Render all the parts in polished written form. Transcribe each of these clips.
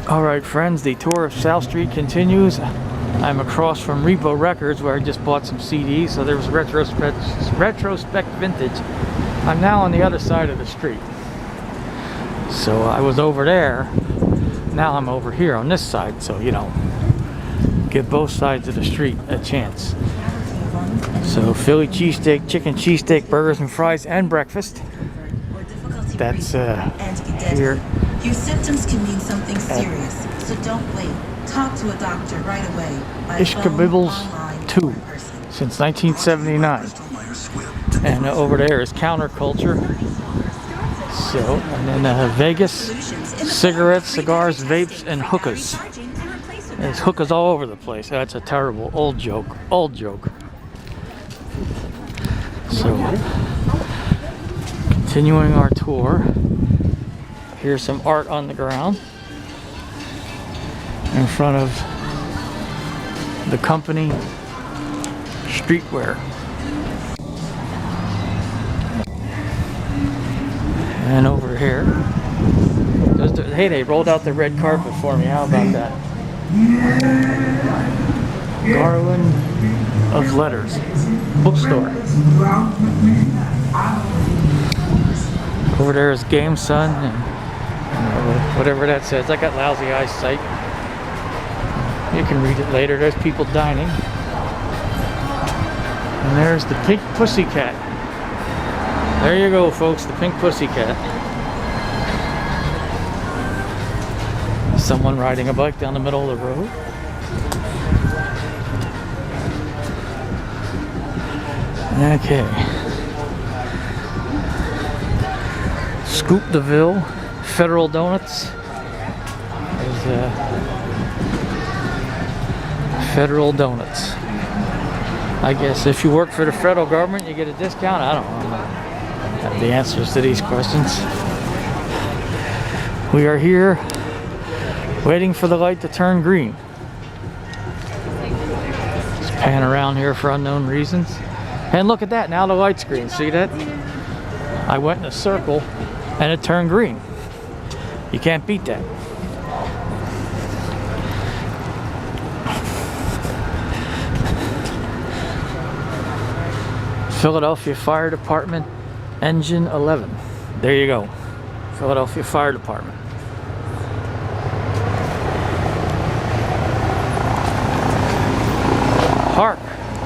Alright friends, the tour of South Street continues. I'm across from Repo Records where I just bought some CDs, so there was retrospect vintage. I'm now on the other side of the street. So I was over there, now I'm over here on this side, so you know, give both sides of the street a chance. So Philly cheesesteak, chicken cheesesteak, burgers and fries, and breakfast. That's here. Your symptoms can mean something serious, so don't wait. Talk to a doctor right away. Ishkabibbles 2 since 1979. And over there is Counterculture. So, and then Vegas, cigarettes, cigars, vapes, and hookahs. There's hookahs all over the place. That's a terrible old joke. Old joke. So, continuing our tour. Here's some art on the ground in front of the company streetwear. And over here, hey, they rolled out the red carpet for me. How about that? Garland of Letters bookstore. Over there is Game Sun and whatever that says. I got lousy eyesight. You can read it later. There's people dining. And there's the Pink Pussycat. There you go, folks, the Pink Pussycat. Someone riding a bike down the middle of the road. Okay. Scoop DeVille, Federal Donuts. There's Federal Donuts. I guess if you work for the federal government, you get a discount. I don't know. I don't have the answers to these questions. We are here waiting for the light to turn green. Just pan around here for unknown reasons. And look at that, now the light's green. See that? I went in a circle and it turned green. You can't beat that. Philadelphia Fire Department, Engine 11. There you go. Philadelphia Fire Department. Hark!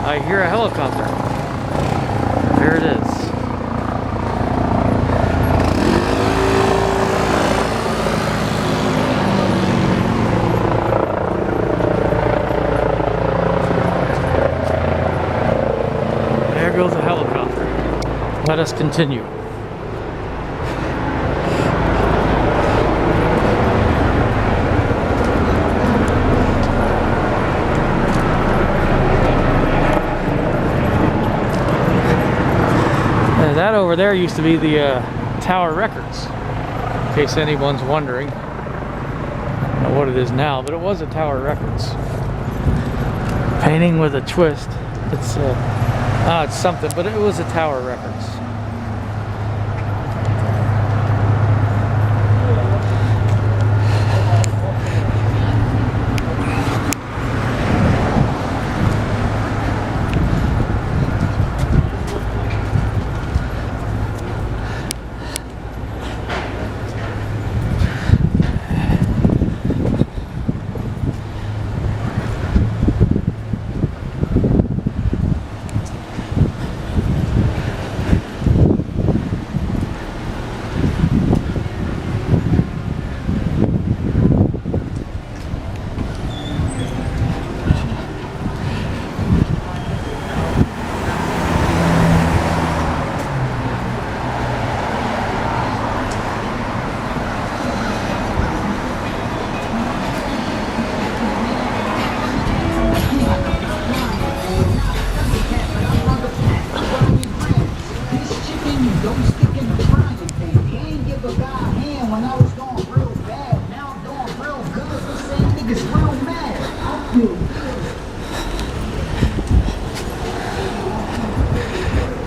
I hear a helicopter. There it is. There goes a helicopter. Let us continue. That over there used to be the Tower Records, in case anyone's wondering. I don't know what it is now, but it was a Tower Records. Painting with a twist. It's something, but it was a Tower Records.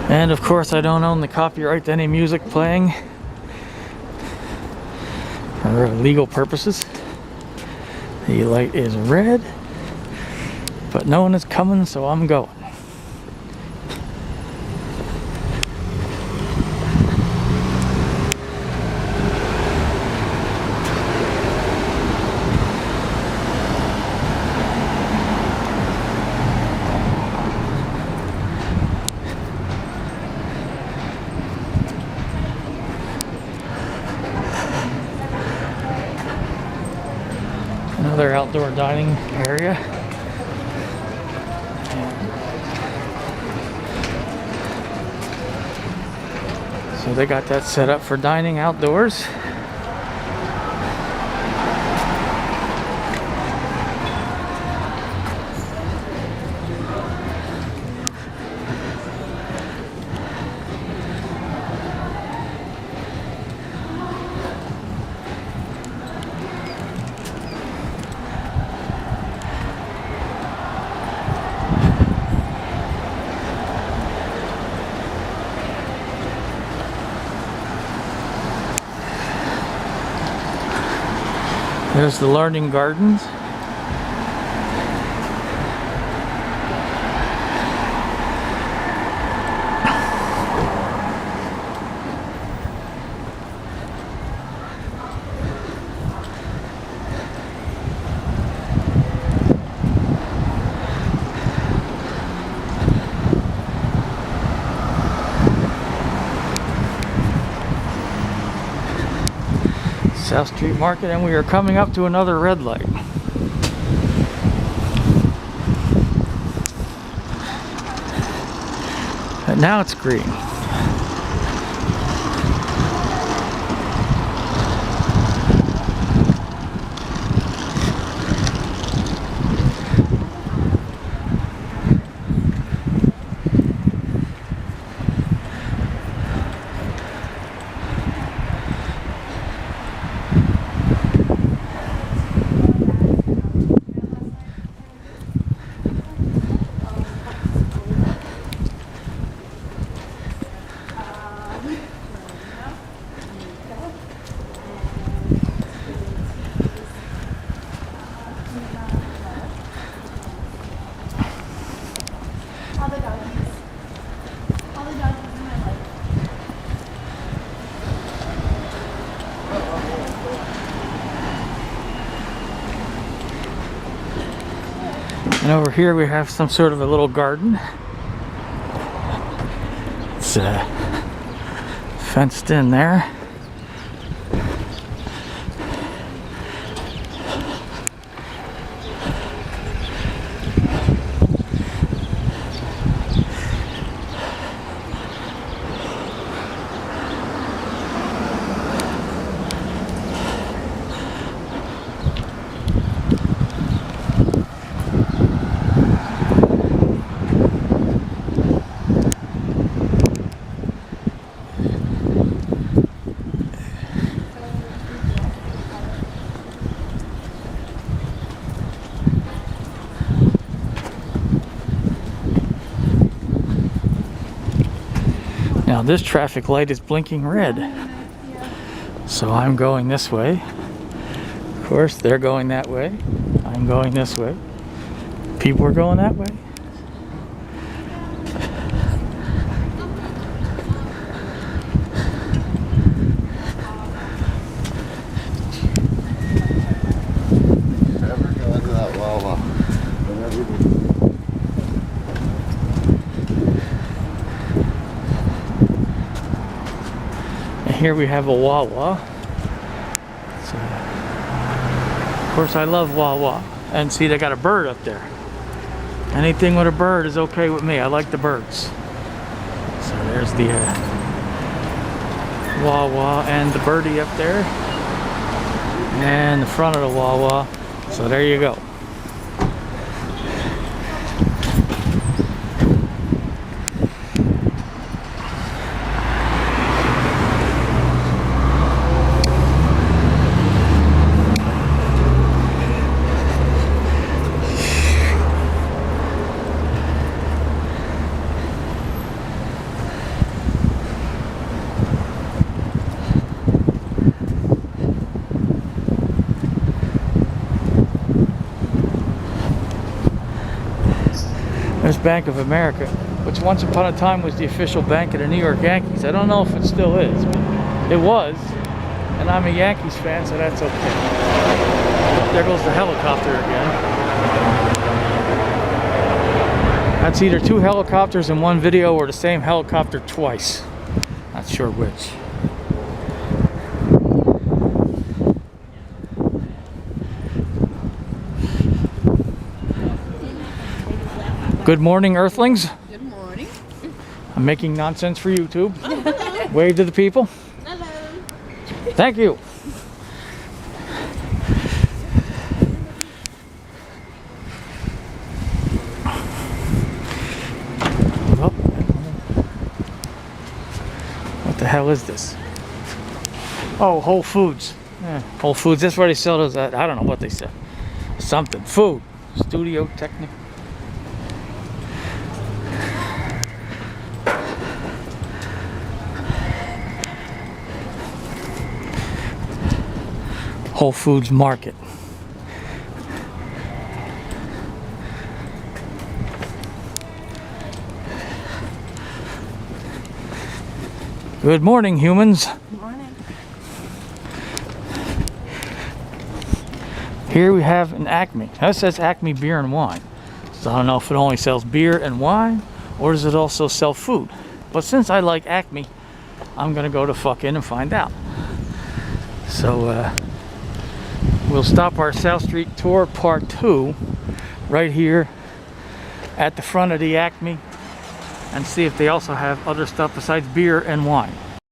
And of course I don't own the copyright to any music playing for legal purposes. The light is red, but no one is coming, so I'm going. Another outdoor dining area. So they got that set up for dining outdoors. There's the learning gardens. South Street Market, and we are coming up to another red light. And now it's green. And over here we have some sort of a little garden. It's fenced in there. Now this traffic light is blinking red, so I'm going this way. Of course, they're going that way. I'm going this way. People are going that way. Never go to that WaWa. Here we have a WaWa. So, of course, I love WaWa. And see, they got a bird up there. Anything with a bird is okay with me. I like the birds. So there's the WaWa and the birdie up there. And the front of the WaWa. So there you go. There's Bank of America, which once upon a time was the official bank of the New York Yankees. I don't know if it still is, but it was. And I'm a Yankees fan, so that's okay. There goes the helicopter again. That's either two helicopters in one video or the same helicopter twice. Not sure which. Good morning, Earthlings. Good morning. I'm making nonsense for YouTube. Wave to the people. Hello. Thank you. Oh. What the hell is this? Oh, Whole Foods. Yeah, Whole Foods. That's where they sell those. I don't know what they sell. Something. Food. Studio Technic. Whole Foods Market. Good morning, humans. Good morning. Here we have an Acme. That says Acme Beer and Wine. So I don't know if it only sells beer and wine or does it also sell food. But since I like Acme, I'm gonna go to fuck in and find out. So we'll stop our South Street tour part 2 right here at the front of the Acme and see if they also have other stuff besides beer and wine.